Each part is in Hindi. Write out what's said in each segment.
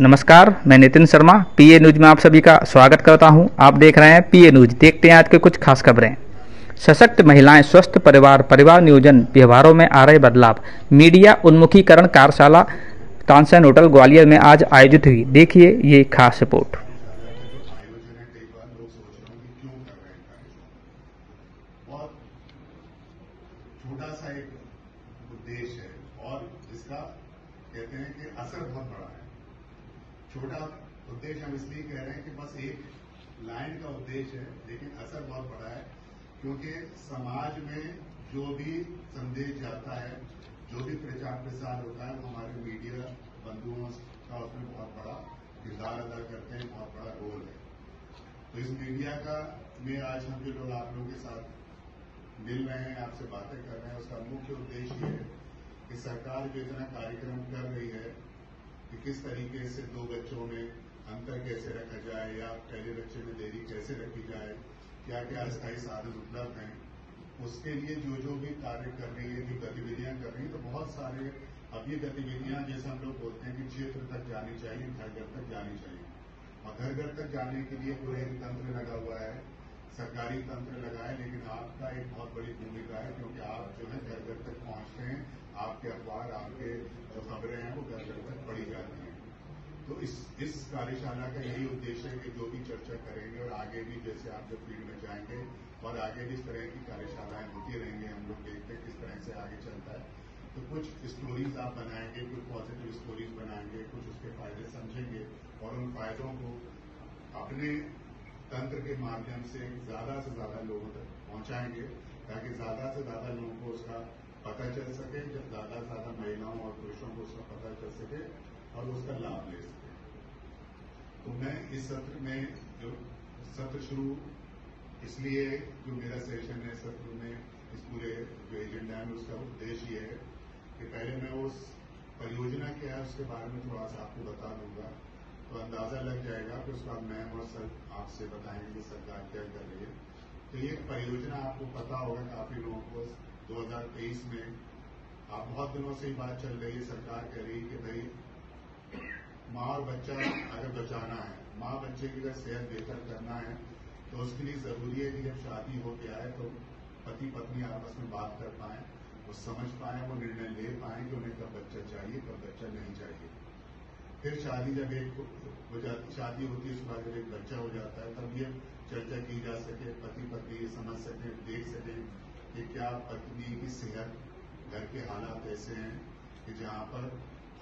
नमस्कार, मैं नितिन शर्मा पीए न्यूज में आप सभी का स्वागत करता हूं। आप देख रहे हैं पीए न्यूज। देखते हैं आज के कुछ खास खबरें। सशक्त महिलाएं, स्वस्थ परिवार, परिवार नियोजन, व्यवहारों में आ रहे बदलाव। मीडिया उन्मुखीकरण कार्यशाला तानसेन होटल ग्वालियर में आज आयोजित हुई। देखिए ये खास रिपोर्ट। कार्यशाला का जो आयोजन है, कई बार लोग सोच रहे हैं कि क्यों कर रहे हैं कार्यशाला। बहुत छोटा सा एक उद्देश्य है और इसका कहते हैं कि असर बहुत बड़ा है। छोटा उद्देश्य हम इसलिए कह रहे हैं कि बस एक लाइन का उद्देश्य है, लेकिन असर बहुत बड़ा है, क्योंकि समाज में जो भी संदेश जाता है, जो भी प्रचार प्रसार होता है, वो हमारे मीडिया बंधुओं का उसमें बहुत बड़ा किरदार अदा करते हैं, बहुत बड़ा रोल है। तो इस मीडिया का में आज हम जो लोग आप लोगों के साथ मिल रहे हैं, आपसे बातें कर रहे हैं, उसका मुख्य उद्देश्य ये है कि सरकार जो इतना कार्यक्रम कर रही है कि किस तरीके से दो बच्चों में अंतर कैसे रखा जाए या पहले बच्चे में देरी कैसे रखी जाए, क्या क्या अस्थायी साधन उपलब्ध हैं, उसके लिए जो भी कार्य कर रही है, जो गतिविधियां कर रही है, तो बहुत सारे अब ये गतिविधियां जैसे हम लोग बोलते हैं कि क्षेत्र तक जानी चाहिए, घर घर तक जानी चाहिए, और घर घर तक जाने के लिए पूरा एक तंत्र लगा हुआ है, सरकारी तंत्र लगा है, लेकिन आपका एक बहुत बड़ी भूमिका है, क्योंकि आप जो है घर घर तक पहुंचते हैं, आपके अखबार, आपके जो खबरें हैं वो घर घर तक पढ़ी जाती हैं। तो इस कार्यशाला का यही उद्देश्य है कि जो भी चर्चा करेंगे और आगे भी जैसे आप जब फील्ड में जाएंगे और आगे भी इस तरह की कार्यशालाएं होती रहेंगी, हम लोग देखते हैं किस तरह से आगे चलता है। तो कुछ स्टोरीज आप बनाएंगे, कुछ पॉजिटिव स्टोरीज बनाएंगे, कुछ उसके फायदे समझेंगे और उन फायदों को अपने तंत्र के माध्यम से ज्यादा से ज्यादा लोगों तक पहुंचाएंगे, ताकि ज्यादा से ज्यादा लोगों को उसका पता चल सके, जब ज्यादा से ज्यादा महिलाओं और पुरुषों को उसका पता चल सके और उसका लाभ ले सके। तो मैं इस सत्र में जो सत्र शुरू इसलिए जो मेरा सेशन है सत्र में, इस पूरे जो एजेंडा है उसका उद्देश्य ये है कि पहले मैं उस परियोजना क्या है उसके बारे में थोड़ा सा आपको बता दूंगा, तो अंदाजा लग जाएगा। फिर उसके बाद मैम और सर आपसे बताएंगे कि सरकार क्या कर रही है। तो ये परियोजना आपको पता होगा, काफी लोगों को 2023 में आप बहुत दिनों से ही बात चल रही है, सरकार कह रही है कि भाई माँ और बच्चा अगर बचाना है, माँ बच्चे की अगर सेहत बेहतर करना है, तो उसके लिए जरूरी है कि जब शादी हो गया है तो पति पत्नी आपस में बात कर पाए, वो समझ पाए, वो निर्णय ले पाए कि उन्हें कब बच्चा चाहिए, कब बच्चा नहीं चाहिए। फिर शादी जब एक हो जाती, शादी होती है, उसके बाद जब एक बच्चा हो जाता है, तब ये चर्चा की जा सके, पति पत्नी ये समझ सके, देख सके कि क्या पत्नी की सेहत, घर के हालात ऐसे हैं कि जहाँ पर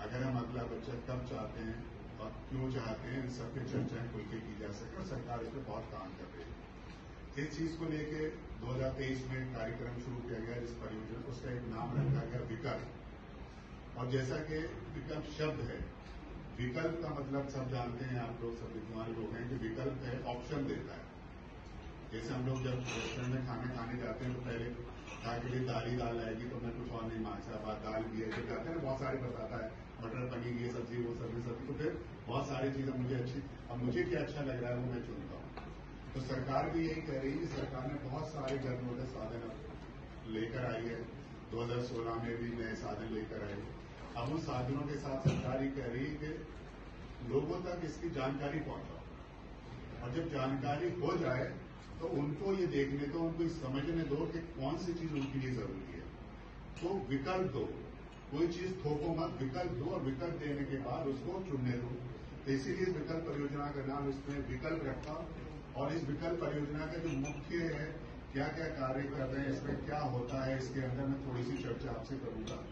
अगर हम अगला बच्चा कब चाहते हैं और क्यों चाहते हैं, इन सब पे चर्चाएं खुल के की जा सके, और सरकार इस पर बहुत काम कर रही है। इस चीज को लेके 2023 में कार्यक्रम शुरू किया गया, जिस परियोजना उसका एक नाम रखा गया विकल्प। और जैसा कि विकल्प शब्द है, विकल्प का मतलब सब जानते हैं, आप लोग सब विद्वान लोग हैं कि विकल्प है, ऑप्शन देता है। जैसे हम लोग जब रेस्टोरेंट में खाना खाने जाते हैं तो पहले कहा कि दाल ही दाल आएगी, तो मैं कुछ और नहीं मांगता, बात दाल भी है, फिर जाते हैं बहुत सारे बताता है, मटर पनीर ये सब्जी वो सब्जी, तो फिर बहुत सारी चीजें मुझे अच्छी, अब मुझे क्या अच्छा लग रहा है वो मैं चुनता हूँ। तो सरकार भी यही कह रही है कि सरकार ने बहुत सारे गर्भनिरोधक साधन लेकर आई है, 2016 में भी नए साधन लेकर आई। अब उन साधनों के साथ सरकार ही कह रही है कि लोगों तक इसकी जानकारी पहुंचाओ, और जब जानकारी हो जाए तो उनको ये देखने दो, उनको समझने दो कि कौन सी चीज उनके लिए जरूरी है। तो विकल्प दो, कोई चीज थोपो मत, विकल्प दो, और विकल्प देने के बाद उसको चुनने दो। तो इसीलिए विकल्प परियोजना का नाम इसमें विकल्प रखा। और इस विकल्प परियोजना का जो मुख्य है, क्या क्या कार्य कर रहे हैं, इसमें क्या होता है, इसके अंदर मैं थोड़ी सी चर्चा आपसे करूंगा।